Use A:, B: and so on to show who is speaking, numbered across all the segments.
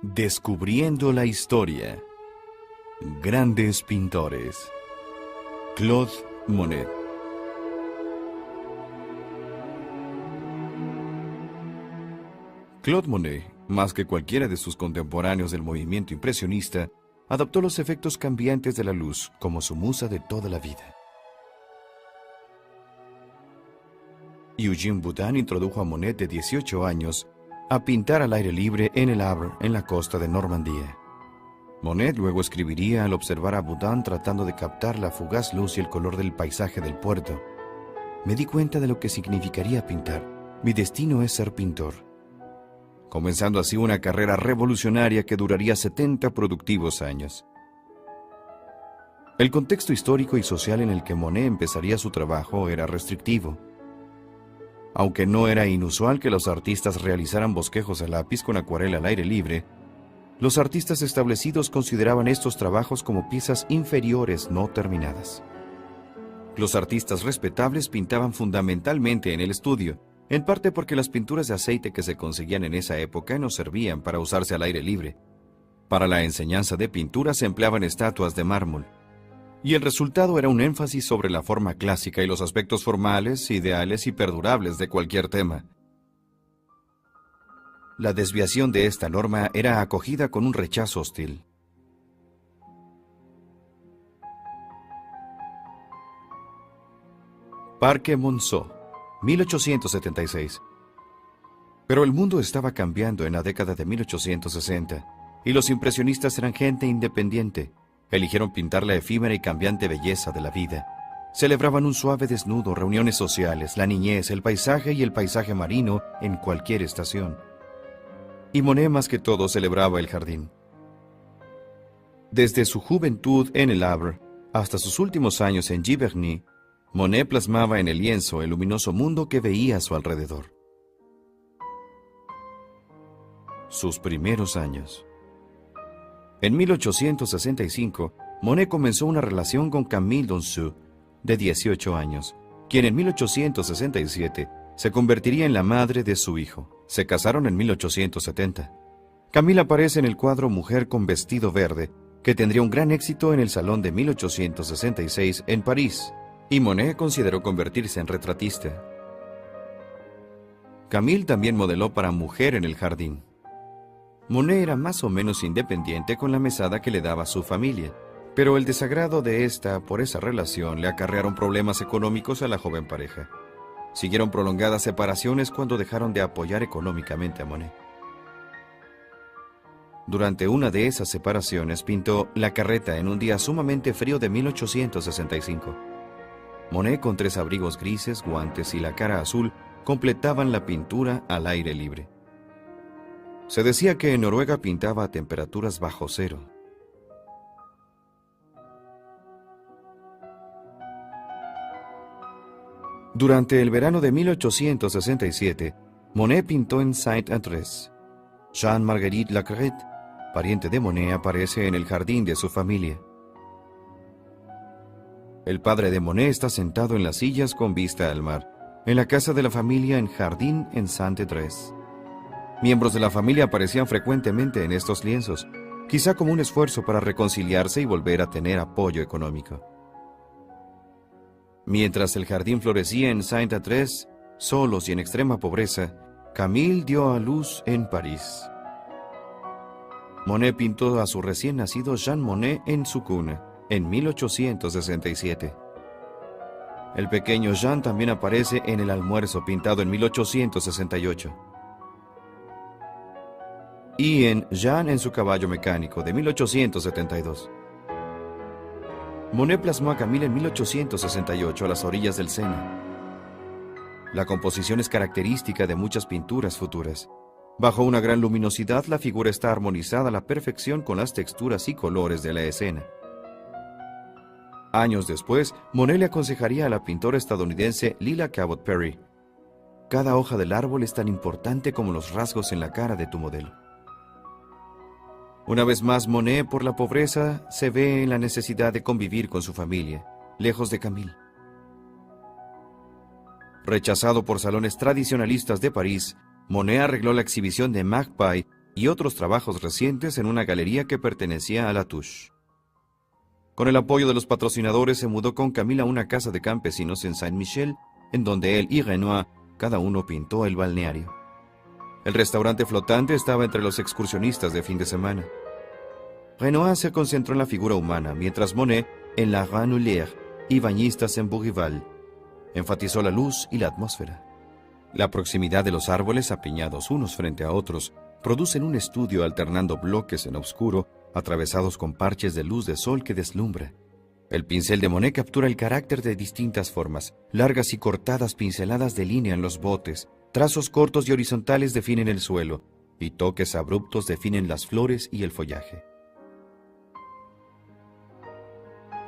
A: Descubriendo la historia. Grandes pintores. Claude Monet. Claude Monet, más que cualquiera de sus contemporáneos del movimiento impresionista, adoptó los efectos cambiantes de la luz como su musa de toda la vida. Eugène Boudin introdujo a Monet, de 18 años, a pintar al aire libre en el Havre, en la costa de Normandía. Monet luego escribiría al observar a Boudin tratando de captar la fugaz luz y el color del paisaje del puerto: me di cuenta de lo que significaría pintar. Mi destino es ser pintor. Comenzando así una carrera revolucionaria que duraría 70 productivos años. El contexto histórico y social en el que Monet empezaría su trabajo era restrictivo. Aunque no era inusual que los artistas realizaran bosquejos a lápiz con acuarela al aire libre, los artistas establecidos consideraban estos trabajos como piezas inferiores no terminadas. Los artistas respetables pintaban fundamentalmente en el estudio, en parte porque las pinturas de aceite que se conseguían en esa época no servían para usarse al aire libre. Para la enseñanza de pintura se empleaban estatuas de mármol, y el resultado era un énfasis sobre la forma clásica y los aspectos formales, ideales y perdurables de cualquier tema. La desviación de esta norma era acogida con un rechazo hostil. Parque Monceau, 1876. Pero el mundo estaba cambiando en la década de 1860, y los impresionistas eran gente independiente. Eligieron pintar la efímera y cambiante belleza de la vida. Celebraban un suave desnudo, reuniones sociales, la niñez, el paisaje y el paisaje marino en cualquier estación. Y Monet más que todo celebraba el jardín. Desde su juventud en el Havre hasta sus últimos años en Giverny, Monet plasmaba en el lienzo el luminoso mundo que veía a su alrededor. Sus primeros años. En 1865, Monet comenzó una relación con Camille Donceau, de 18 años, quien en 1867 se convertiría en la madre de su hijo. Se casaron en 1870. Camille aparece en el cuadro Mujer con vestido verde, que tendría un gran éxito en el Salón de 1866 en París, y Monet consideró convertirse en retratista. Camille también modeló para Mujer en el jardín. Monet era más o menos independiente con la mesada que le daba su familia, pero el desagrado de esta por esa relación le acarrearon problemas económicos a la joven pareja. Siguieron prolongadas separaciones cuando dejaron de apoyar económicamente a Monet. Durante una de esas separaciones pintó La carreta en un día sumamente frío de 1865. Monet, con 3 abrigos grises, guantes y la cara azul, completaban la pintura al aire libre. Se decía que en Noruega pintaba a temperaturas bajo cero. Durante el verano de 1867, Monet pintó en Saint-Andrés. Jean-Marguerite Lacrette, pariente de Monet, aparece en el jardín de su familia. El padre de Monet está sentado en las sillas con vista al mar, en la casa de la familia en Jardín en Saint-Andrés. Miembros de la familia aparecían frecuentemente en estos lienzos, quizá como un esfuerzo para reconciliarse y volver a tener apoyo económico. Mientras el jardín florecía en Saint-Andrés, solos y en extrema pobreza, Camille dio a luz en París. Monet pintó a su recién nacido Jean Monnet en su cuna, en 1867. El pequeño Jean también aparece en El almuerzo, pintado en 1868. Y en Jean en su caballo mecánico, de 1872. Monet plasmó a Camille en 1868 a las orillas del Sena. La composición es característica de muchas pinturas futuras. Bajo una gran luminosidad, la figura está armonizada a la perfección con las texturas y colores de la escena. Años después, Monet le aconsejaría a la pintora estadounidense Lila Cabot Perry: cada hoja del árbol es tan importante como los rasgos en la cara de tu modelo. Una vez más, Monet, por la pobreza, se ve en la necesidad de convivir con su familia, lejos de Camille. Rechazado por salones tradicionalistas de París, Monet arregló la exhibición de Magpie y otros trabajos recientes en una galería que pertenecía a Latouche. Con el apoyo de los patrocinadores se mudó con Camille a una casa de campesinos en Saint-Michel, en donde él y Renoir cada uno pintó el balneario. El restaurante flotante estaba entre los excursionistas de fin de semana. Renoir se concentró en la figura humana, mientras Monet en la Grenouillère y bañistas en Bougival. Enfatizó la luz y la atmósfera. La proximidad de los árboles apiñados unos frente a otros producen un estudio alternando bloques en oscuro, atravesados con parches de luz de sol que deslumbra. El pincel de Monet captura el carácter de distintas formas. Largas y cortadas pinceladas delinean los botes, trazos cortos y horizontales definen el suelo, y toques abruptos definen las flores y el follaje.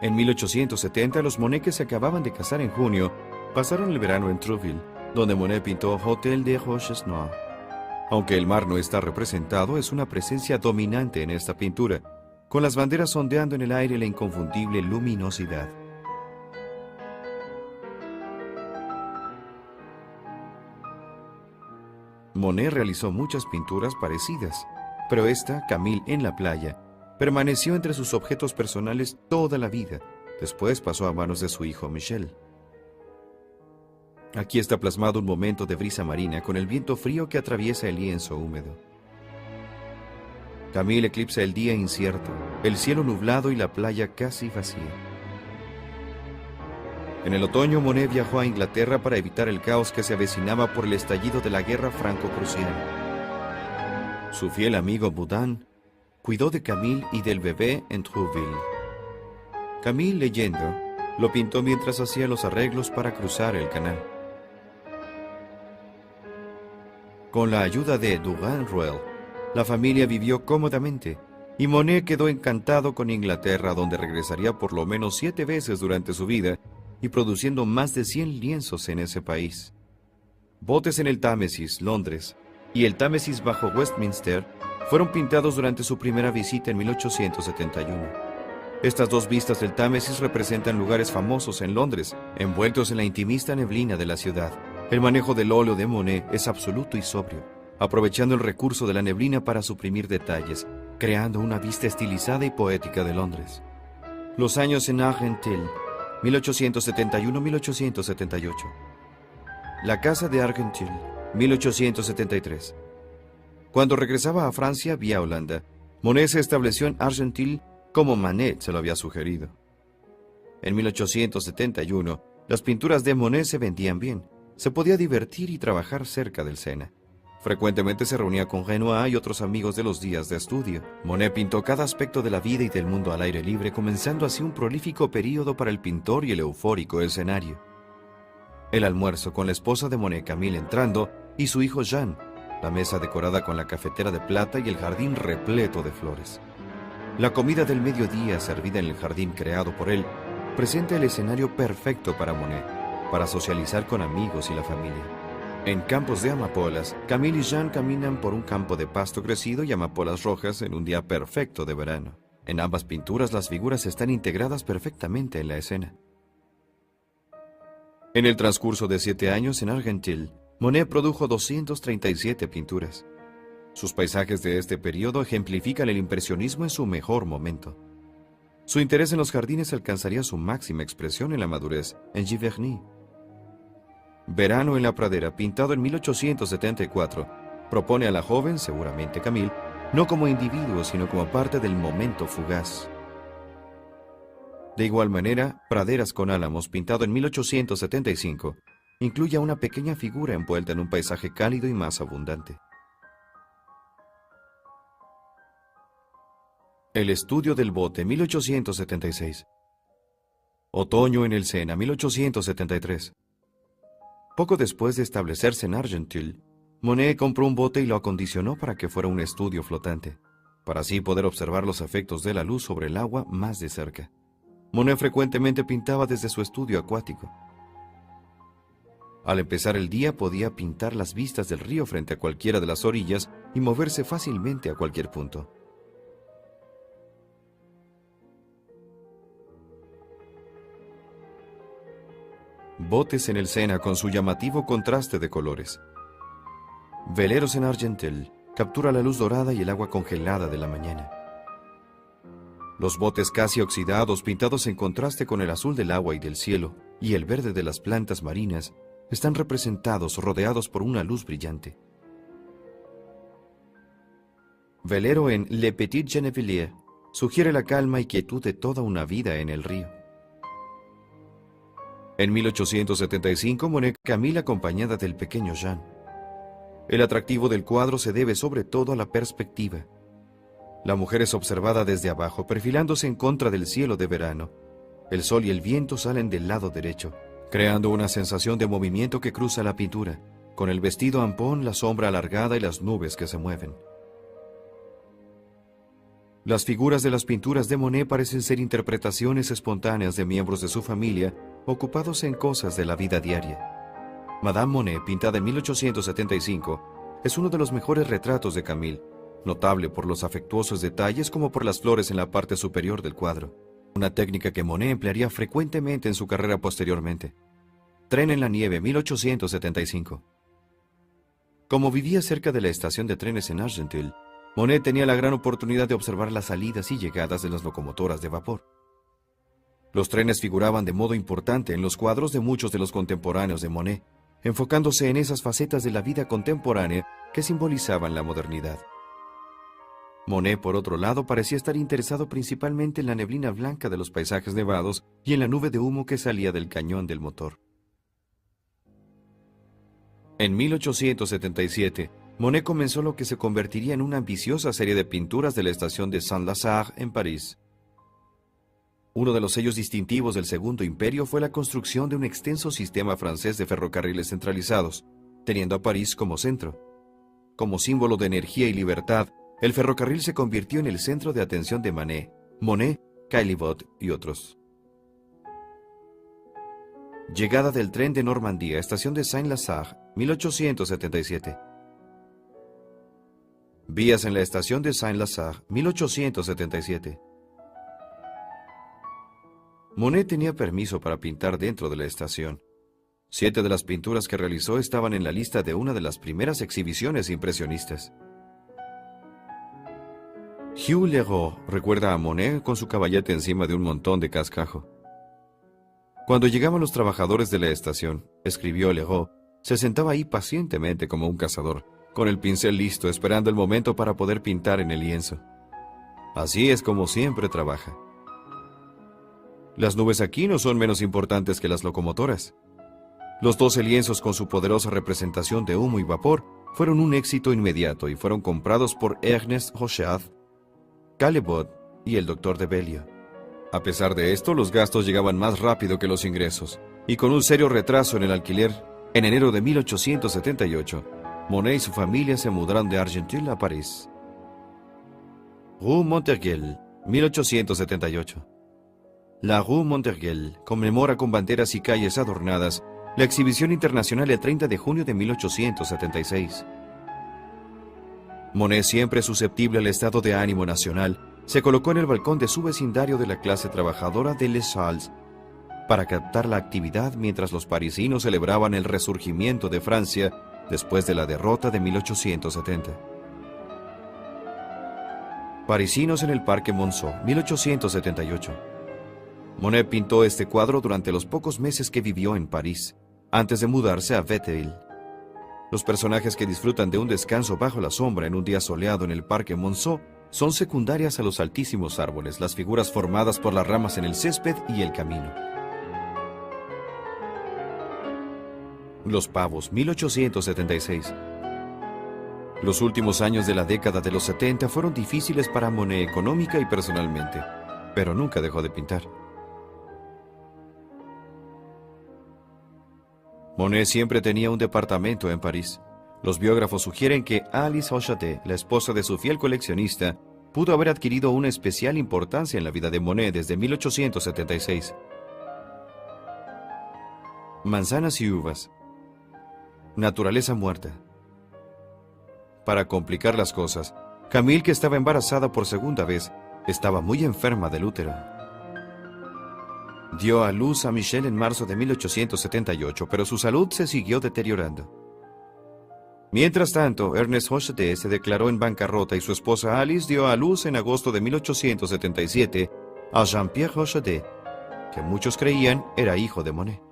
A: En 1870, los Monet, que se acababan de casar en junio, pasaron el verano en Trouville, donde Monet pintó Hôtel des Roches Noires. Aunque el mar no está representado, es una presencia dominante en esta pintura, con las banderas ondeando en el aire la inconfundible luminosidad. Monet realizó muchas pinturas parecidas, pero esta, Camille en la playa, permaneció entre sus objetos personales toda la vida. Después pasó a manos de su hijo Michel. Aquí está plasmado un momento de brisa marina con el viento frío que atraviesa el lienzo húmedo. Camille eclipsa el día incierto, el cielo nublado y la playa casi vacía. En el otoño, Monet viajó a Inglaterra para evitar el caos que se avecinaba por el estallido de la guerra franco-prusiana. Su fiel amigo Boudin cuidó de Camille y del bebé en Trouville. Camille, leyendo, lo pintó mientras hacía los arreglos para cruzar el canal. Con la ayuda de Dugan-Ruel, la familia vivió cómodamente, y Monet quedó encantado con Inglaterra, donde regresaría por lo menos 7 veces durante su vida, y produciendo más de 100 lienzos en ese país. Botes en el Támesis, Londres, y el Támesis bajo Westminster fueron pintados durante su primera visita en 1871. Estas dos vistas del Támesis representan lugares famosos en Londres, envueltos en la intimista neblina de la ciudad. El manejo del óleo de Monet es absoluto y sobrio, aprovechando el recurso de la neblina para suprimir detalles, creando una vista estilizada y poética de Londres. Los años en Argenteuil, 1871-1878. La casa de Argenteuil, 1873. Cuando regresaba a Francia vía Holanda, Monet se estableció en Argenteuil como Manet se lo había sugerido. En 1871, las pinturas de Monet se vendían bien. Se podía divertir y trabajar cerca del Sena. Frecuentemente se reunía con Renoir y otros amigos de los días de estudio. Monet pintó cada aspecto de la vida y del mundo al aire libre, comenzando así un prolífico período para el pintor y el eufórico escenario. El almuerzo con la esposa de Monet, Camille, entrando, y su hijo Jean, la mesa decorada con la cafetera de plata y el jardín repleto de flores. La comida del mediodía, servida en el jardín creado por él, presenta el escenario perfecto para Monet, para socializar con amigos y la familia. En campos de amapolas, Camille y Jean caminan por un campo de pasto crecido y amapolas rojas en un día perfecto de verano. En ambas pinturas las figuras están integradas perfectamente en la escena. En el transcurso de 7 años en Argenteuil, Monet produjo 237 pinturas. Sus paisajes de este periodo ejemplifican el impresionismo en su mejor momento. Su interés en los jardines alcanzaría su máxima expresión en la madurez, en Giverny. Verano en la pradera, pintado en 1874, propone a la joven, seguramente Camille, no como individuo, sino como parte del momento fugaz. De igual manera, Praderas con álamos, pintado en 1875, incluye a una pequeña figura envuelta en un paisaje cálido y más abundante. El estudio del bote, 1876. Otoño en el Sena, 1873. Poco después de establecerse en Argenteuil, Monet compró un bote y lo acondicionó para que fuera un estudio flotante, para así poder observar los efectos de la luz sobre el agua más de cerca. Monet frecuentemente pintaba desde su estudio acuático. Al empezar el día podía pintar las vistas del río frente a cualquiera de las orillas y moverse fácilmente a cualquier punto. Botes en el Sena con su llamativo contraste de colores. Veleros en Argenteuil, captura la luz dorada y el agua congelada de la mañana. Los botes casi oxidados, pintados en contraste con el azul del agua y del cielo, y el verde de las plantas marinas, están representados rodeados por una luz brillante. Velero en Le Petit Gennevilliers sugiere la calma y quietud de toda una vida en el río. En 1875, Monet camina acompañada del pequeño Jean. El atractivo del cuadro se debe sobre todo a la perspectiva. La mujer es observada desde abajo, perfilándose en contra del cielo de verano. El sol y el viento salen del lado derecho, creando una sensación de movimiento que cruza la pintura, con el vestido ampón, la sombra alargada y las nubes que se mueven. Las figuras de las pinturas de Monet parecen ser interpretaciones espontáneas de miembros de su familia ocupados en cosas de la vida diaria. Madame Monet, pintada en 1875, es uno de los mejores retratos de Camille, notable por los afectuosos detalles como por las flores en la parte superior del cuadro, una técnica que Monet emplearía frecuentemente en su carrera posteriormente. Tren en la nieve, 1875. Como vivía cerca de la estación de trenes en Argenteuil, Monet tenía la gran oportunidad de observar las salidas y llegadas de las locomotoras de vapor. Los trenes figuraban de modo importante en los cuadros de muchos de los contemporáneos de Monet, enfocándose en esas facetas de la vida contemporánea que simbolizaban la modernidad. Monet, por otro lado, parecía estar interesado principalmente en la neblina blanca de los paisajes nevados y en la nube de humo que salía del cañón del motor. En 1877, Monet comenzó lo que se convertiría en una ambiciosa serie de pinturas de la estación de Saint-Lazare en París. Uno de los sellos distintivos del Segundo Imperio fue la construcción de un extenso sistema francés de ferrocarriles centralizados, teniendo a París como centro. Como símbolo de energía y libertad, el ferrocarril se convirtió en el centro de atención de Manet, Monet, Caillebotte y otros. Llegada del tren de Normandía, estación de Saint-Lazare, 1877. Vías en la estación de Saint-Lazare, 1877. Monet tenía permiso para pintar dentro de la estación. 7 de las pinturas que realizó estaban en la lista de una de las primeras exhibiciones impresionistas. Hugh Leroux recuerda a Monet con su caballete encima de un montón de cascajo. Cuando llegaban los trabajadores de la estación, escribió Leroux, se sentaba ahí pacientemente como un cazador, con el pincel listo, esperando el momento para poder pintar en el lienzo. Así es como siempre trabaja. Las nubes aquí no son menos importantes que las locomotoras. Los 12 lienzos con su poderosa representación de humo y vapor fueron un éxito inmediato y fueron comprados por Ernest Rochard, Caillebotte y el Dr. de Belliot. A pesar de esto, los gastos llegaban más rápido que los ingresos, y con un serio retraso en el alquiler, en enero de 1878, Monet y su familia se mudaron de Argenteuil a París. Rue Montorgueil, 1878. La Rue Montorgueil conmemora con banderas y calles adornadas la exhibición internacional el 30 de junio de 1876. Monet, siempre susceptible al estado de ánimo nacional, se colocó en el balcón de su vecindario de la clase trabajadora de Les Halles para captar la actividad mientras los parisinos celebraban el resurgimiento de Francia después de la derrota de 1870. Parisinos en el Parque Monceau, 1878. Monet pintó este cuadro durante los pocos meses que vivió en París, antes de mudarse a Vétheville. Los personajes que disfrutan de un descanso bajo la sombra en un día soleado en el Parque Monceau son secundarias a los altísimos árboles, las figuras formadas por las ramas en el césped y el camino. Los pavos, 1876. Los últimos años de la década de los 70 fueron difíciles para Monet económica y personalmente, pero nunca dejó de pintar. Monet siempre tenía un departamento en París. Los biógrafos sugieren que Alice Hochaté, la esposa de su fiel coleccionista, pudo haber adquirido una especial importancia en la vida de Monet desde 1876. Manzanas y uvas. Naturaleza muerta. Para complicar las cosas, Camille, que estaba embarazada por segunda vez, estaba muy enferma del útero. Dio a luz a Michel en marzo de 1878, pero su salud se siguió deteriorando. Mientras tanto, Ernest Hocheté se declaró en bancarrota y su esposa Alice dio a luz en agosto de 1877 a Jean-Pierre Hocheté, que muchos creían era hijo de Monet.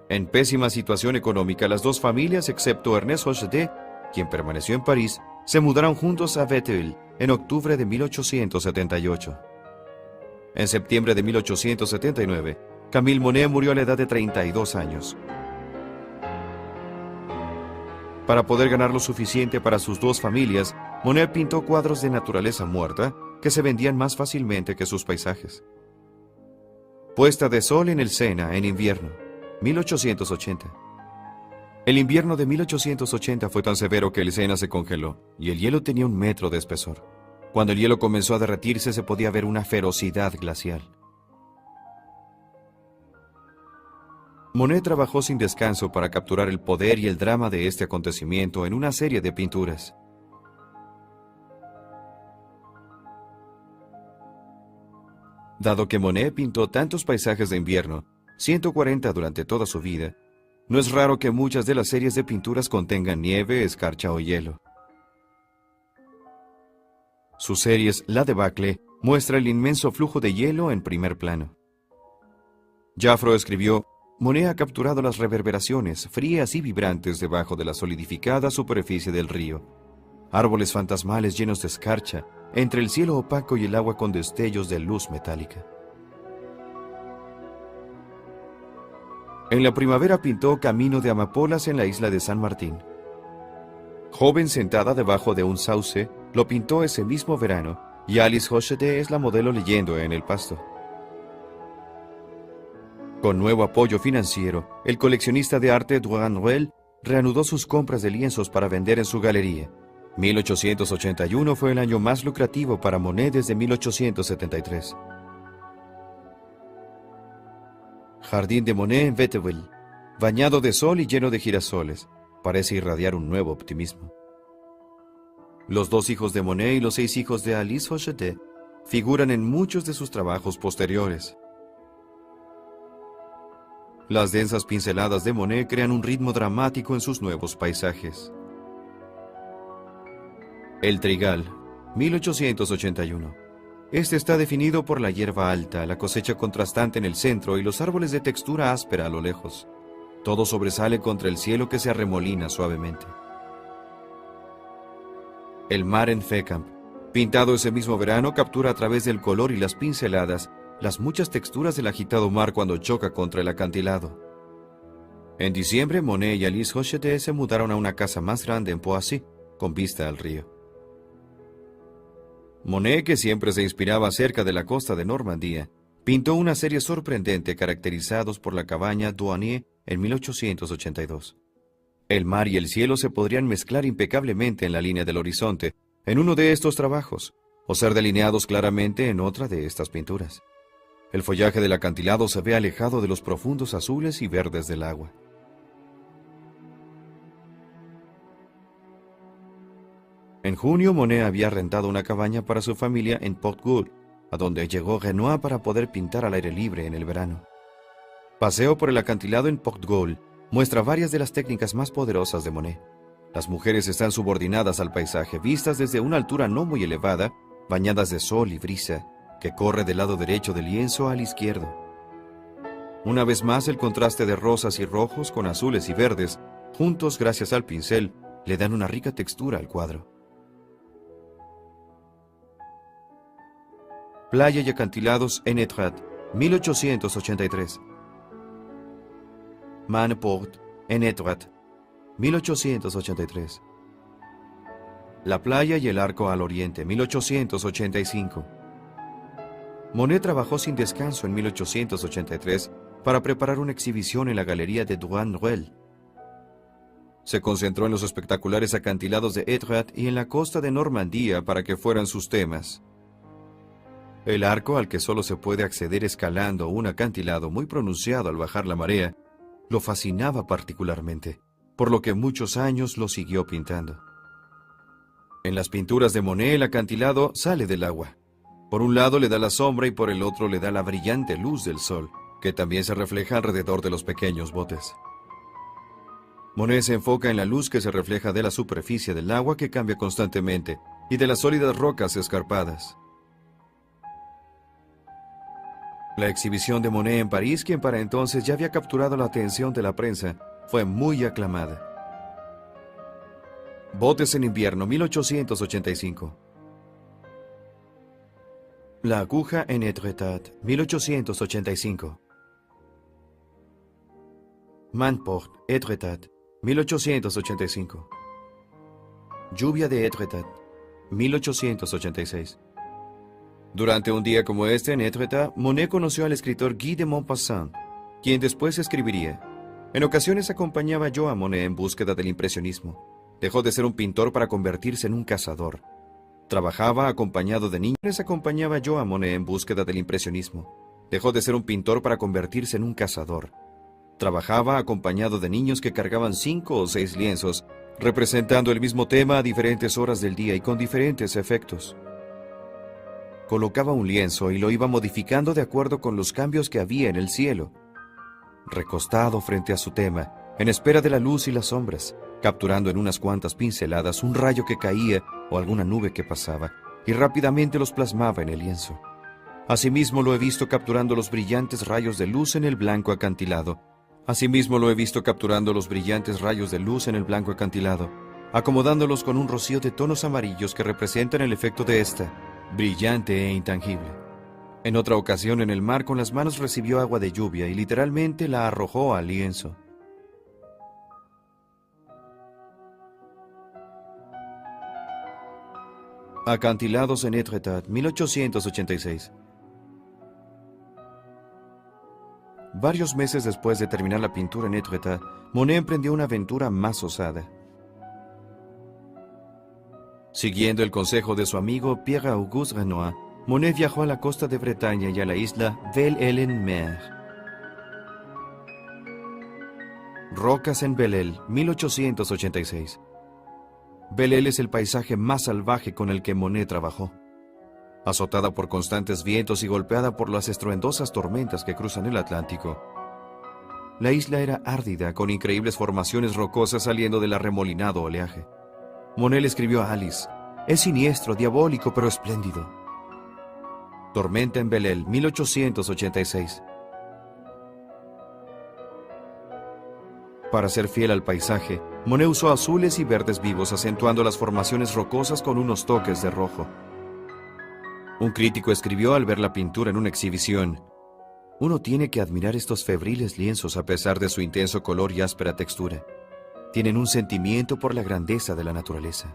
A: En pésima situación económica, las dos familias, excepto Ernest Hocheté, quien permaneció en París, se mudaron juntos a Vétheville en octubre de 1878. En septiembre de 1879, Camille Monet murió a la edad de 32 años. Para poder ganar lo suficiente para sus dos familias, Monet pintó cuadros de naturaleza muerta que se vendían más fácilmente que sus paisajes. Puesta de sol en el Sena en invierno, 1880. El invierno de 1880 fue tan severo que el Sena se congeló y el hielo tenía 1 metro de espesor. Cuando el hielo comenzó a derretirse se podía ver una ferocidad glacial. Monet trabajó sin descanso para capturar el poder y el drama de este acontecimiento en una serie de pinturas. Dado que Monet pintó tantos paisajes de invierno, 140 durante toda su vida, no es raro que muchas de las series de pinturas contengan nieve, escarcha o hielo. Sus series La Debacle muestra el inmenso flujo de hielo en primer plano. Jaffro escribió: Monet ha capturado las reverberaciones frías y vibrantes debajo de la solidificada superficie del río. Árboles fantasmales llenos de escarcha, entre el cielo opaco y el agua con destellos de luz metálica. En la primavera pintó Camino de Amapolas en la isla de San Martín. Joven sentada debajo de un sauce, lo pintó ese mismo verano, y Alice Hocheté es la modelo leyendo en el pasto. Con nuevo apoyo financiero, el coleccionista de arte Duhan-Ruel reanudó sus compras de lienzos para vender en su galería. 1881 fue el año más lucrativo para Monet desde 1873. Jardín de Monet en Vétheville, bañado de sol y lleno de girasoles, parece irradiar un nuevo optimismo. Los 2 hijos de Monet y los 6 hijos de Alice Hocheté figuran en muchos de sus trabajos posteriores. Las densas pinceladas de Monet crean un ritmo dramático en sus nuevos paisajes. El Trigal, 1881. Este está definido por la hierba alta, la cosecha contrastante en el centro y los árboles de textura áspera a lo lejos. Todo sobresale contra el cielo que se arremolina suavemente. El mar en Fécamp, pintado ese mismo verano, captura a través del color y las pinceladas las muchas texturas del agitado mar cuando choca contra el acantilado. En diciembre, Monet y Alice Hocheté se mudaron a una casa más grande en Poissy, con vista al río. Monet, que siempre se inspiraba cerca de la costa de Normandía, pintó una serie sorprendente caracterizados por la cabaña Douanier en 1882. El mar y el cielo se podrían mezclar impecablemente en la línea del horizonte en uno de estos trabajos, o ser delineados claramente en otra de estas pinturas. El follaje del acantilado se ve alejado de los profundos azules y verdes del agua. En junio, Monet había rentado una cabaña para su familia en Port-Gaulle, a donde llegó Renoir para poder pintar al aire libre en el verano. Paseo por el acantilado en Port-Gaulle muestra varias de las técnicas más poderosas de Monet. Las mujeres están subordinadas al paisaje, vistas desde una altura no muy elevada, bañadas de sol y brisa, que corre del lado derecho del lienzo al izquierdo. Una vez más, el contraste de rosas y rojos con azules y verdes, juntos gracias al pincel, le dan una rica textura al cuadro. Playa y acantilados en Étretat, 1883. Maneport, en Étretat, 1883. La playa y el arco al oriente, 1885. Monet trabajó sin descanso en 1883 para preparar una exhibición en la galería de Duhan-Ruel. Se concentró en los espectaculares acantilados de Étretat y en la costa de Normandía para que fueran sus temas. El arco, al que solo se puede acceder escalando un acantilado muy pronunciado al bajar la marea, lo fascinaba particularmente, por lo que muchos años lo siguió pintando. En las pinturas de Monet, el acantilado sale del agua. Por un lado le da la sombra y por el otro le da la brillante luz del sol, que también se refleja alrededor de los pequeños botes. Monet se enfoca en la luz que se refleja de la superficie del agua que cambia constantemente y de las sólidas rocas escarpadas. La exhibición de Monet en París, quien para entonces ya había capturado la atención de la prensa, fue muy aclamada. Botes en invierno, 1885. La aguja en Étretat, 1885. Manport, Étretat, 1885. Lluvia de Étretat, 1886. Durante un día como este en Étretat, Monet conoció al escritor Guy de Maupassant, quien después escribiría: en ocasiones acompañaba yo a Monet en búsqueda del impresionismo. Dejó de ser un pintor para convertirse en un cazador. Trabajaba acompañado de niños. Acompañaba yo a Monet en búsqueda del impresionismo. Dejó de ser un pintor para convertirse en un cazador. Trabajaba acompañado de niños que cargaban 5 o 6 lienzos, representando el mismo tema a diferentes horas del día y con diferentes efectos. Colocaba un lienzo y lo iba modificando de acuerdo con los cambios que había en el cielo. Recostado frente a su tema, en espera de la luz y las sombras, capturando en unas cuantas pinceladas un rayo que caía o alguna nube que pasaba, y rápidamente los plasmaba en el lienzo. Asimismo lo he visto capturando los brillantes rayos de luz en el blanco acantilado. Acomodándolos con un rocío de tonos amarillos que representan el efecto de esta, brillante e intangible. En otra ocasión en el mar con las manos recibió agua de lluvia y literalmente la arrojó al lienzo. Acantilados en Étretat, 1886. Varios meses después de terminar la pintura en Étretat, Monet emprendió una aventura más osada. Siguiendo el consejo de su amigo Pierre-Auguste Renoir, Monet viajó a la costa de Bretaña y a la isla Belle-Île-en-Mer. Rocas en Belle-Île, 1886. Belle-Île es el paisaje más salvaje con el que Monet trabajó. Azotada por constantes vientos y golpeada por las estruendosas tormentas que cruzan el Atlántico. La isla era árdida, con increíbles formaciones rocosas saliendo del arremolinado oleaje. Monet le escribió a Alice: es siniestro, diabólico, pero espléndido. Tormenta en Belle-Île, 1886. Para ser fiel al paisaje, Monet usó azules y verdes vivos, acentuando las formaciones rocosas con unos toques de rojo. Un crítico escribió al ver la pintura en una exhibición: uno tiene que admirar estos febriles lienzos a pesar de su intenso color y áspera textura. Tienen un sentimiento por la grandeza de la naturaleza.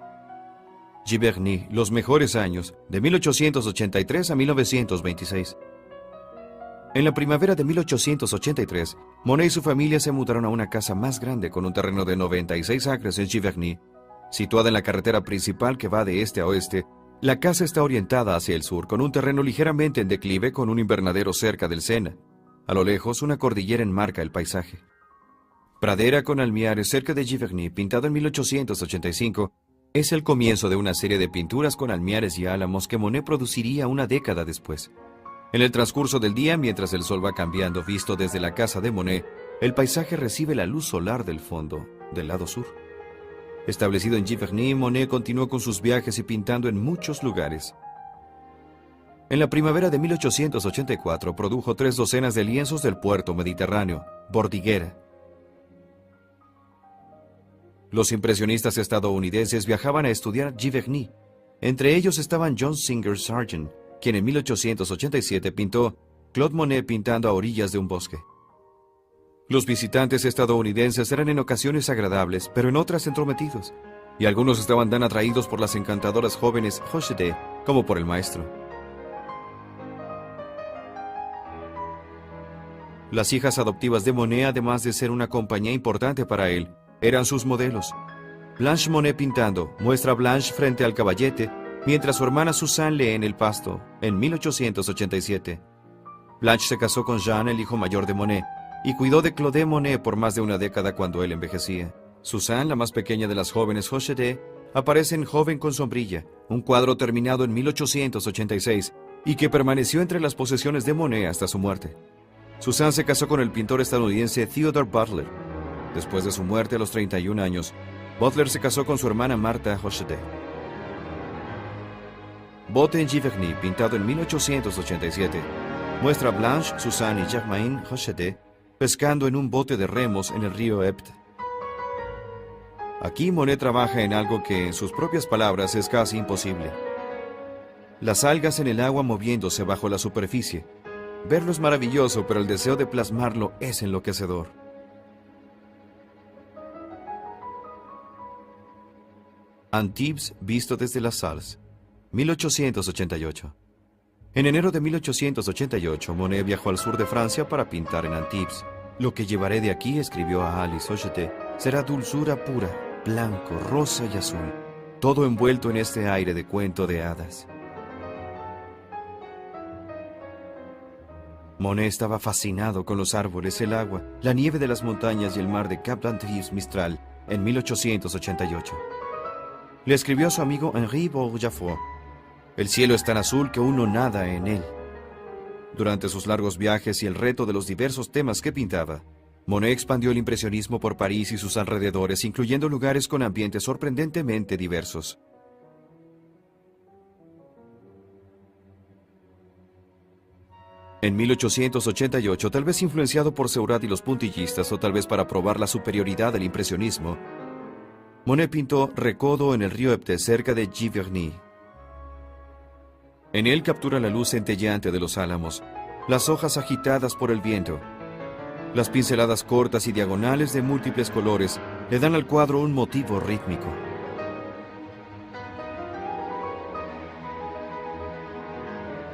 A: Giverny, Los mejores años, de 1883 a 1926. En la primavera de 1883, Monet y su familia se mudaron a una casa más grande con un terreno de 96 acres en Giverny. Situada en la carretera principal que va de este a oeste, la casa está orientada hacia el sur, con un terreno ligeramente en declive con un invernadero cerca del Sena. A lo lejos, una cordillera enmarca el paisaje. Pradera con almiares cerca de Giverny, pintado en 1885, es el comienzo de una serie de pinturas con almiares y álamos que Monet produciría una década después. En el transcurso del día, mientras el sol va cambiando visto desde la casa de Monet, el paisaje recibe la luz solar del fondo, del lado sur. Establecido en Giverny, Monet continuó con sus viajes y pintando en muchos lugares. En la primavera de 1884 produjo 3 docenas de lienzos del puerto mediterráneo, Bordiguera. Los impresionistas estadounidenses viajaban a estudiar Giverny. Entre ellos estaban John Singer Sargent, quien en 1887 pintó Claude Monet pintando a orillas de un bosque. Los visitantes estadounidenses eran en ocasiones agradables, pero en otras entrometidos, y algunos estaban tan atraídos por las encantadoras jóvenes Hochet como por el maestro. Las hijas adoptivas de Monet, además de ser una compañía importante para él, eran sus modelos. Blanche Monet pintando muestra a Blanche frente al caballete, mientras su hermana Suzanne lee en el pasto, en 1887. Blanche se casó con Jean, el hijo mayor de Monet, y cuidó de Claude Monet por más de una década cuando él envejecía. Suzanne, la más pequeña de las jóvenes Hochet, aparece en Joven con sombrilla, un cuadro terminado en 1886 y que permaneció entre las posesiones de Monet hasta su muerte. Suzanne se casó con el pintor estadounidense Theodore Butler. Después de su muerte a los 31 años, Butler se casó con su hermana Martha Hochete. Bote en Giverny, pintado en 1887, muestra a Blanche, Suzanne y Germaine Hochete pescando en un bote de remos en el río Epte. Aquí Monet trabaja en algo que, en sus propias palabras, es casi imposible. Las algas en el agua moviéndose bajo la superficie. Verlo es maravilloso, pero el deseo de plasmarlo es enloquecedor. Antibes visto desde las Salles, 1888. En enero de 1888, Monet viajó al sur de Francia para pintar en Antibes. Lo que llevaré de aquí, escribió a Alice Hochete, será dulzura pura, blanco, rosa y azul, todo envuelto en este aire de cuento de hadas. Monet estaba fascinado con los árboles, el agua, la nieve de las montañas y el mar de Cap d'Antibes Mistral en 1888. Le escribió a su amigo Henri Bourgeois: el cielo es tan azul que uno nada en él. Durante sus largos viajes y el reto de los diversos temas que pintaba, Monet expandió el impresionismo por París y sus alrededores, incluyendo lugares con ambientes sorprendentemente diversos. En 1888, tal vez influenciado por Seurat y los puntillistas, o tal vez para probar la superioridad del impresionismo, Monet pintó Recodo en el río Epte, cerca de Giverny. En él captura la luz centelleante de los álamos, las hojas agitadas por el viento. Las pinceladas cortas y diagonales de múltiples colores le dan al cuadro un motivo rítmico.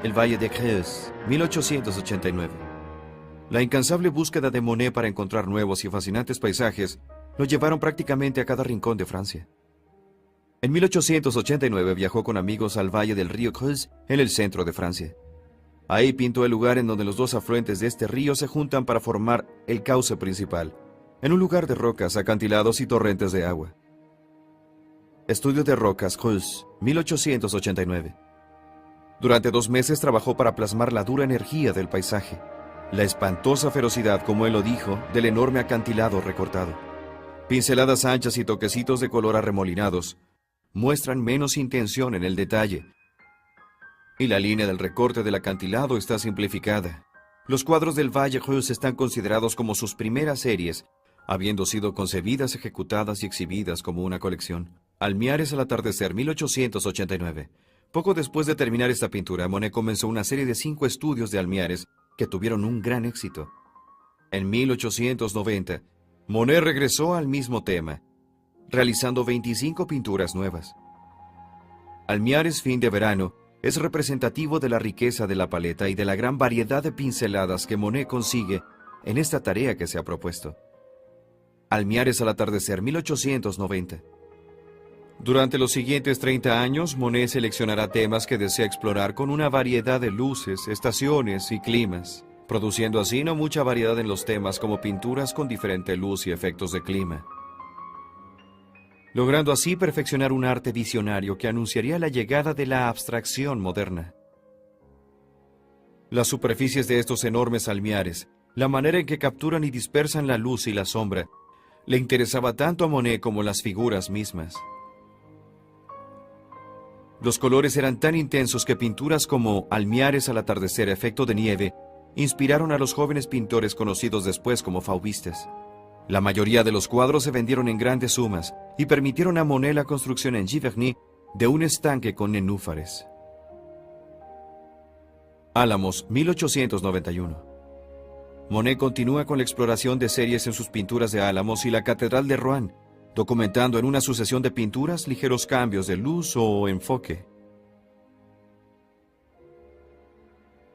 A: El Valle de Creuse, 1889. La incansable búsqueda de Monet para encontrar nuevos y fascinantes paisajes lo llevaron prácticamente a cada rincón de Francia. En 1889 viajó con amigos al valle del río Creuse, en el centro de Francia. Ahí pintó el lugar en donde los dos afluentes de este río se juntan para formar el cauce principal, en un lugar de rocas, acantilados y torrentes de agua. Estudio de rocas, Creuse, 1889. Durante 2 meses trabajó para plasmar la dura energía del paisaje, la espantosa ferocidad, como él lo dijo, del enorme acantilado recortado. Pinceladas anchas y toquecitos de color arremolinados muestran menos intención en el detalle, y la línea del recorte del acantilado está simplificada. Los cuadros del Valle Creuse están considerados como sus primeras series, habiendo sido concebidas, ejecutadas y exhibidas como una colección. Almiares al atardecer, 1889. Poco después de terminar esta pintura, Monet comenzó una serie de 5 estudios de Almiares que tuvieron un gran éxito. En 1890, Monet regresó al mismo tema, realizando 25 pinturas nuevas. Almiares fin de verano es representativo de la riqueza de la paleta y de la gran variedad de pinceladas que Monet consigue en esta tarea que se ha propuesto. Almiares al atardecer, 1890. Durante los siguientes 30 años, Monet seleccionará temas que desea explorar con una variedad de luces, estaciones y climas, produciendo así no mucha variedad en los temas como pinturas con diferente luz y efectos de clima, logrando así perfeccionar un arte visionario que anunciaría la llegada de la abstracción moderna. Las superficies de estos enormes almiares, la manera en que capturan y dispersan la luz y la sombra, le interesaba tanto a Monet como las figuras mismas. Los colores eran tan intensos que pinturas como Almiares al atardecer, efecto de nieve, inspiraron a los jóvenes pintores conocidos después como faubistas. La mayoría de los cuadros se vendieron en grandes sumas y permitieron a Monet la construcción en Giverny de un estanque con nenúfares. Álamos, 1891. Monet continúa con la exploración de series en sus pinturas de álamos y la Catedral de Rouen, documentando en una sucesión de pinturas ligeros cambios de luz o enfoque.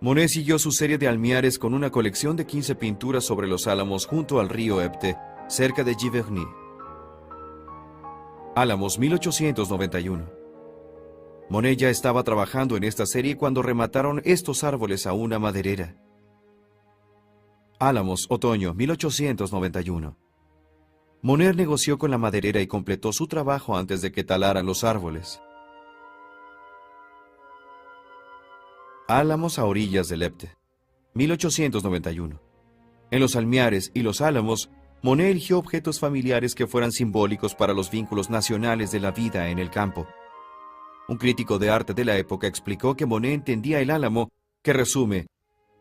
A: Monet siguió su serie de almiares con una colección de 15 pinturas sobre los álamos junto al río Epte, cerca de Giverny. Álamos, 1891. Monet ya estaba trabajando en esta serie cuando remataron estos árboles a una maderera. Álamos, otoño, 1891. Monet negoció con la maderera y completó su trabajo antes de que talaran los árboles. Álamos a orillas del Epte, 1891. En los almiares y los álamos, Monet eligió objetos familiares que fueran simbólicos para los vínculos nacionales de la vida en el campo. Un crítico de arte de la época explicó que Monet entendía el álamo, que resume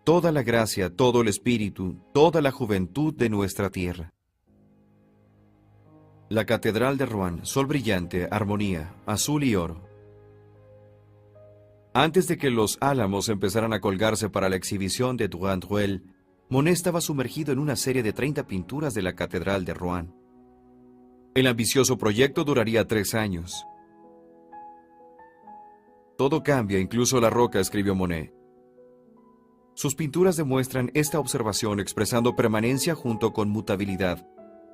A: toda la gracia, todo el espíritu, toda la juventud de nuestra tierra. La Catedral de Rouen, sol brillante, armonía, azul y oro. Antes de que los álamos empezaran a colgarse para la exhibición de Durand-Ruel, Monet estaba sumergido en una serie de 30 pinturas de la Catedral de Rouen. El ambicioso proyecto duraría 3 años. Todo cambia, incluso la roca, escribió Monet. Sus pinturas demuestran esta observación expresando permanencia junto con mutabilidad,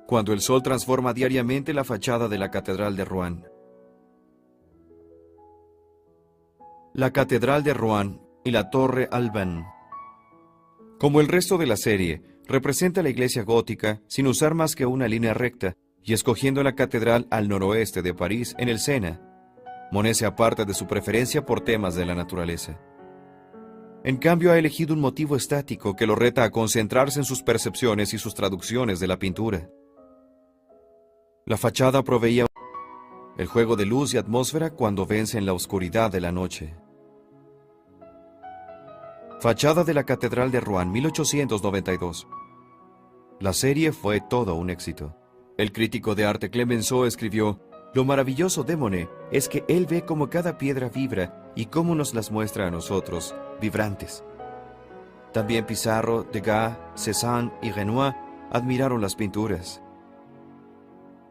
A: cuando el sol transforma diariamente la fachada de la Catedral de Rouen. La Catedral de Rouen y la Torre Alban. Como el resto de la serie, representa la iglesia gótica sin usar más que una línea recta y escogiendo la catedral al noroeste de París, en el Sena. Monet se aparta de su preferencia por temas de la naturaleza. En cambio, ha elegido un motivo estático que lo reta a concentrarse en sus percepciones y sus traducciones de la pintura. La fachada proveía el juego de luz y atmósfera cuando vence en la oscuridad de la noche. Fachada de la Catedral de Rouen, 1892. La serie fue todo un éxito. El crítico de arte Clemenceau escribió: lo maravilloso de Monet es que él ve cómo cada piedra vibra y cómo nos las muestra a nosotros, vibrantes. También Pissarro, Degas, Cézanne y Renoir admiraron las pinturas.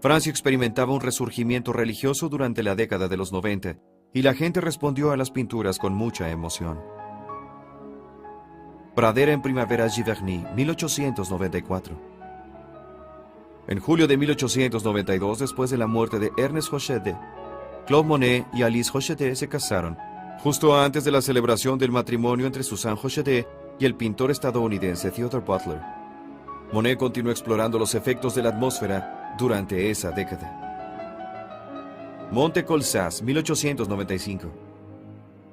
A: Francia experimentaba un resurgimiento religioso durante la década de los 90 y la gente respondió a las pinturas con mucha emoción. Pradera en primavera Giverny, 1894. En julio de 1892, después de la muerte de Ernest Rochette, Claude Monet y Alice Rochette se casaron, justo antes de la celebración del matrimonio entre Suzanne Rochette y el pintor estadounidense Theodore Butler. Monet continuó explorando los efectos de la atmósfera durante esa década. Monte Colsas, 1895.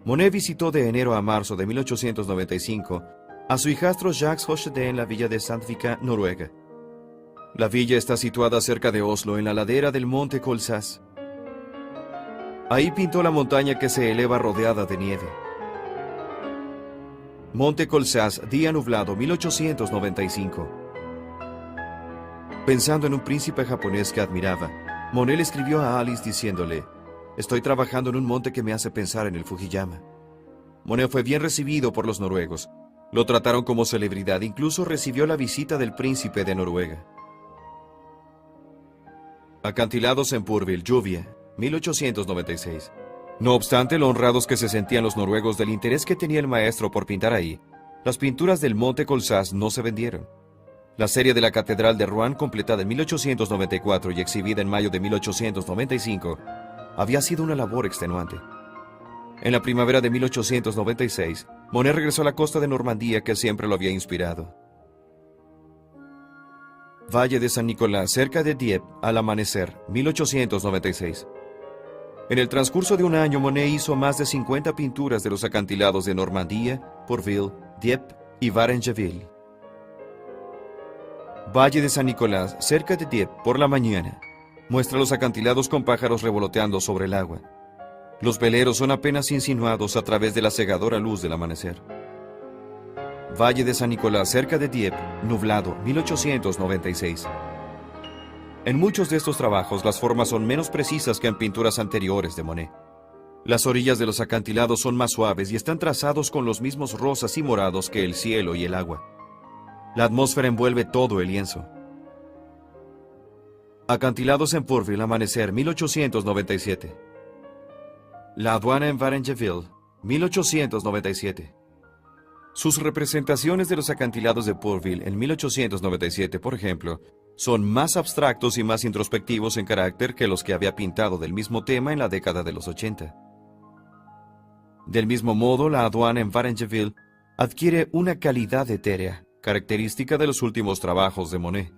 A: Monet visitó de enero a marzo de 1895 a su hijastro Jacques Rochette en la villa de Sandvika, Noruega. La villa está situada cerca de Oslo, en la ladera del Monte Colsas. Ahí pintó la montaña que se eleva rodeada de nieve. Monte Colsas, día nublado, 1895. Pensando en un príncipe japonés que admiraba, Monet le escribió a Alice diciéndole: estoy trabajando en un monte que me hace pensar en el Fujiyama. Monet fue bien recibido por los noruegos. Lo trataron como celebridad, incluso recibió la visita del príncipe de Noruega. Acantilados en Pourville, lluvia, 1896. No obstante lo honrados que se sentían los noruegos del interés que tenía el maestro por pintar ahí, las pinturas del Monte Colsas no se vendieron. La serie de la Catedral de Rouen, completada en 1894 y exhibida en mayo de 1895, había sido una labor extenuante. En la primavera de 1896, Monet regresó a la costa de Normandía que siempre lo había inspirado. Valle de San Nicolás, cerca de Dieppe, al amanecer, 1896. En el transcurso de un año, Monet hizo más de 50 pinturas de los acantilados de Normandía, Pourville, Dieppe y Varengeville. Valle de San Nicolás, cerca de Dieppe, por la mañana. Muestra los acantilados con pájaros revoloteando sobre el agua. Los veleros son apenas insinuados a través de la cegadora luz del amanecer. Valle de San Nicolás, cerca de Dieppe, nublado, 1896. En muchos de estos trabajos las formas son menos precisas que en pinturas anteriores de Monet. Las orillas de los acantilados son más suaves y están trazados con los mismos rosas y morados que el cielo y el agua. La atmósfera envuelve todo el lienzo. Acantilados en Pourville, amanecer, 1897. La aduana en Varengeville, 1897. Sus representaciones de los acantilados de Pourville en 1897, por ejemplo, son más abstractos y más introspectivos en carácter que los que había pintado del mismo tema en la década de los 80. Del mismo modo, la aduana en Varengeville adquiere una calidad etérea, característica de los últimos trabajos de Monet.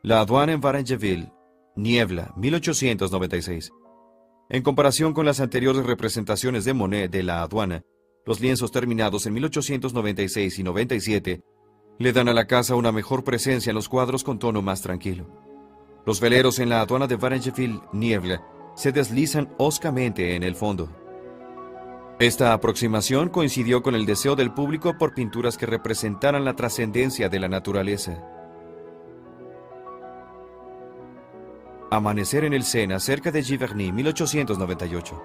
A: La aduana en Varengeville, niebla, 1896. En comparación con las anteriores representaciones de Monet de la aduana, los lienzos terminados en 1896 y 97 Le dan a la casa una mejor presencia en los cuadros con tono más tranquilo. Los veleros en la aduana de Varengeville-Nievle se deslizan hoscamente en el fondo. Esta aproximación coincidió con el deseo del público por pinturas que representaran la trascendencia de la naturaleza. Amanecer en el Sena, cerca de Giverny, 1898.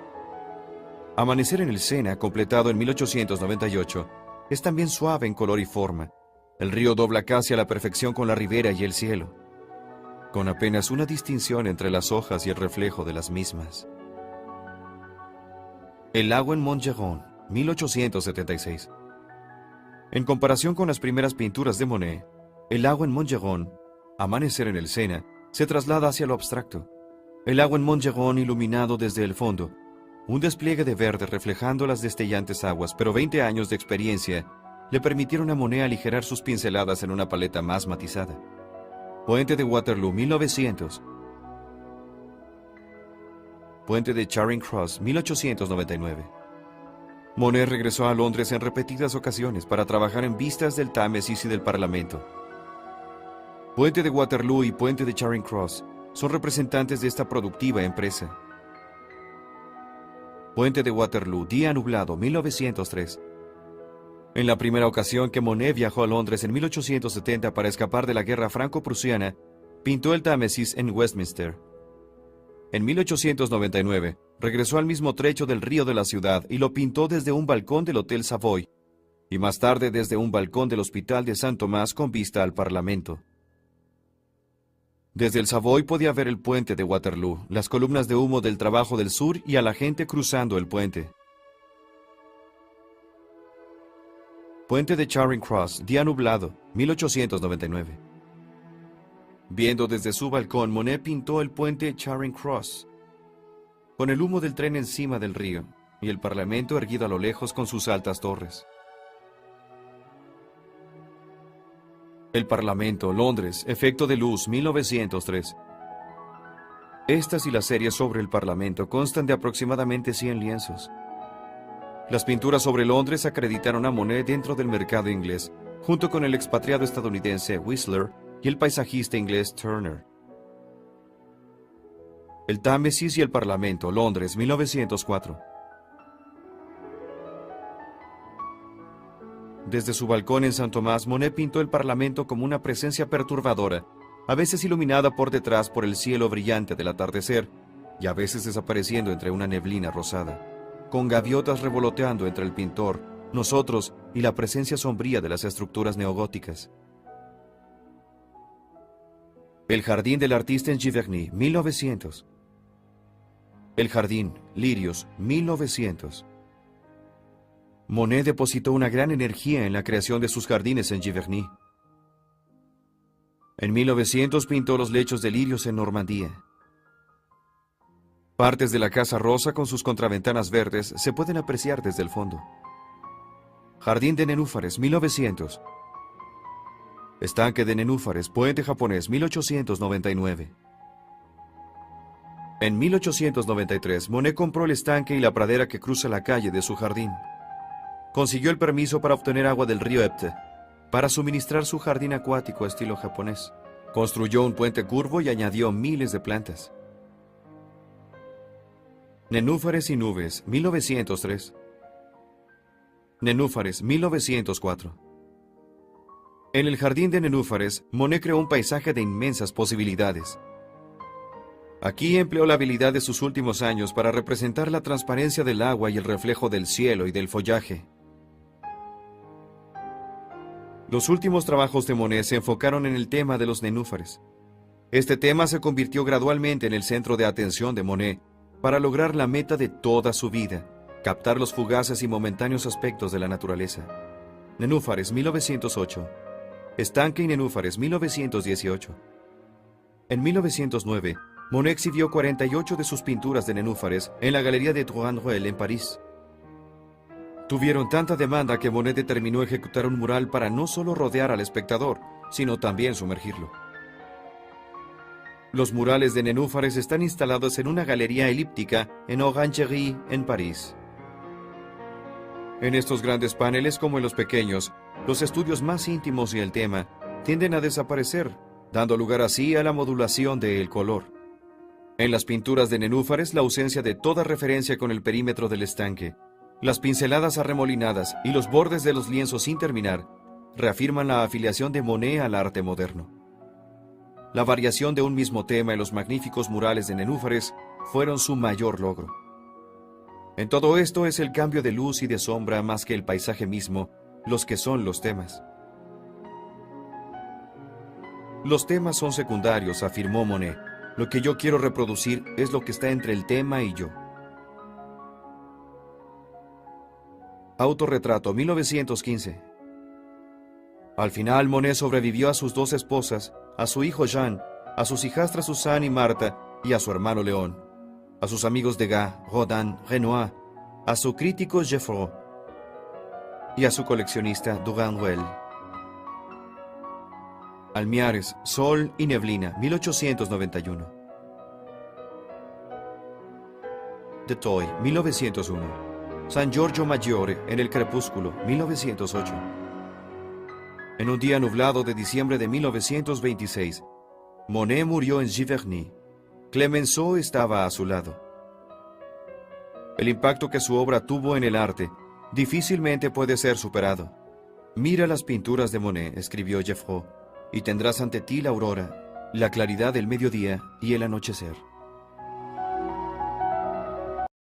A: Amanecer en el Sena, completado en 1898, es también suave en color y forma. El río dobla casi a la perfección con la ribera y el cielo, con apenas una distinción entre las hojas y el reflejo de las mismas. El lago en Montgeron, 1876. En comparación con las primeras pinturas de Monet, el lago en Montgeron, Amanecer en el Sena, se traslada hacia lo abstracto. El lago en Montgeron iluminado desde el fondo, un despliegue de verde reflejando las destellantes aguas, pero 20 años de experiencia le permitieron a Monet aligerar sus pinceladas en una paleta más matizada. Puente de Waterloo, 1900. Puente de Charing Cross, 1899. Monet regresó a Londres en repetidas ocasiones para trabajar en vistas del Támesis y del Parlamento. Puente de Waterloo y Puente de Charing Cross son representantes de esta productiva empresa. Puente de Waterloo, día nublado, 1903. En la primera ocasión que Monet viajó a Londres en 1870 para escapar de la guerra franco-prusiana, pintó el Támesis en Westminster. En 1899, regresó al mismo trecho del río de la ciudad y lo pintó desde un balcón del Hotel Savoy, y más tarde desde un balcón del Hospital de Saint Thomas con vista al Parlamento. Desde el Savoy podía ver el puente de Waterloo, las columnas de humo del trabajo del sur y a la gente cruzando el puente. Puente de Charing Cross, día nublado, 1899. Viendo desde su balcón, Monet pintó el puente Charing Cross, con el humo del tren encima del río y el Parlamento erguido a lo lejos con sus altas torres. El Parlamento, Londres, efecto de luz, 1903. Estas y las series sobre el Parlamento constan de aproximadamente 100 lienzos. Las pinturas sobre Londres acreditaron a Monet dentro del mercado inglés, junto con el expatriado estadounidense Whistler y el paisajista inglés Turner. El Támesis y el Parlamento, Londres, 1904. Desde su balcón en Saint Thomas, Monet pintó el Parlamento como una presencia perturbadora, a veces iluminada por detrás por el cielo brillante del atardecer y a veces desapareciendo entre una neblina rosada, con gaviotas revoloteando entre el pintor, nosotros y la presencia sombría de las estructuras neogóticas. El jardín del artista en Giverny, 1900. El jardín, Lirios, 1900. Monet depositó una gran energía en la creación de sus jardines en Giverny. En 1900 pintó los lechos de lirios en Normandía. Partes de la Casa Rosa con sus contraventanas verdes se pueden apreciar desde el fondo. Jardín de nenúfares, 1900. Estanque de nenúfares, puente japonés, 1899. En 1893, Monet compró el estanque y la pradera que cruza la calle de su jardín. Consiguió el permiso para obtener agua del río Epte, para suministrar su jardín acuático estilo japonés. Construyó un puente curvo y añadió miles de plantas. Nenúfares y nubes, 1903. Nenúfares, 1904. En el jardín de nenúfares, Monet creó un paisaje de inmensas posibilidades. Aquí empleó la habilidad de sus últimos años para representar la transparencia del agua y el reflejo del cielo y del follaje. Los últimos trabajos de Monet se enfocaron en el tema de los nenúfares. Este tema se convirtió gradualmente en el centro de atención de Monet para lograr la meta de toda su vida, captar los fugaces y momentáneos aspectos de la naturaleza. Nenúfares, 1908. Estanque y nenúfares, 1918. En 1909, Monet exhibió 48 de sus pinturas de nenúfares en la Galería de Tourneuil en París. Tuvieron tanta demanda que Monet determinó ejecutar un mural para no solo rodear al espectador, sino también sumergirlo. Los murales de nenúfares están instalados en una galería elíptica en Orangerie, en París. En estos grandes paneles, como en los pequeños, los estudios más íntimos y el tema tienden a desaparecer, dando lugar así a la modulación del color. En las pinturas de nenúfares, la ausencia de toda referencia con el perímetro del estanque, las pinceladas arremolinadas y los bordes de los lienzos sin terminar reafirman la afiliación de Monet al arte moderno. La variación de un mismo tema en los magníficos murales de nenúfares fueron su mayor logro. En todo esto es el cambio de luz y de sombra más que el paisaje mismo los que son los temas. Los temas son secundarios, afirmó Monet. Lo que yo quiero reproducir es lo que está entre el tema y yo. Autorretrato, 1915. Al final, Monet sobrevivió a sus 2 esposas, a su hijo Jean, a sus hijastras Suzanne y Martha, y a su hermano Léon, a sus amigos Degas, Rodin, Renoir, a su crítico Geffroy y a su coleccionista Duranwell. Almiares, Sol y Neblina, 1891. The Toy, 1901. San Giorgio Maggiore, en el crepúsculo, 1908. En un día nublado de diciembre de 1926, Monet murió en Giverny. Clemenceau estaba a su lado. El impacto que su obra tuvo en el arte difícilmente puede ser superado. Mira las pinturas de Monet, escribió Geffroy, y tendrás ante ti la aurora, la claridad del mediodía y el anochecer.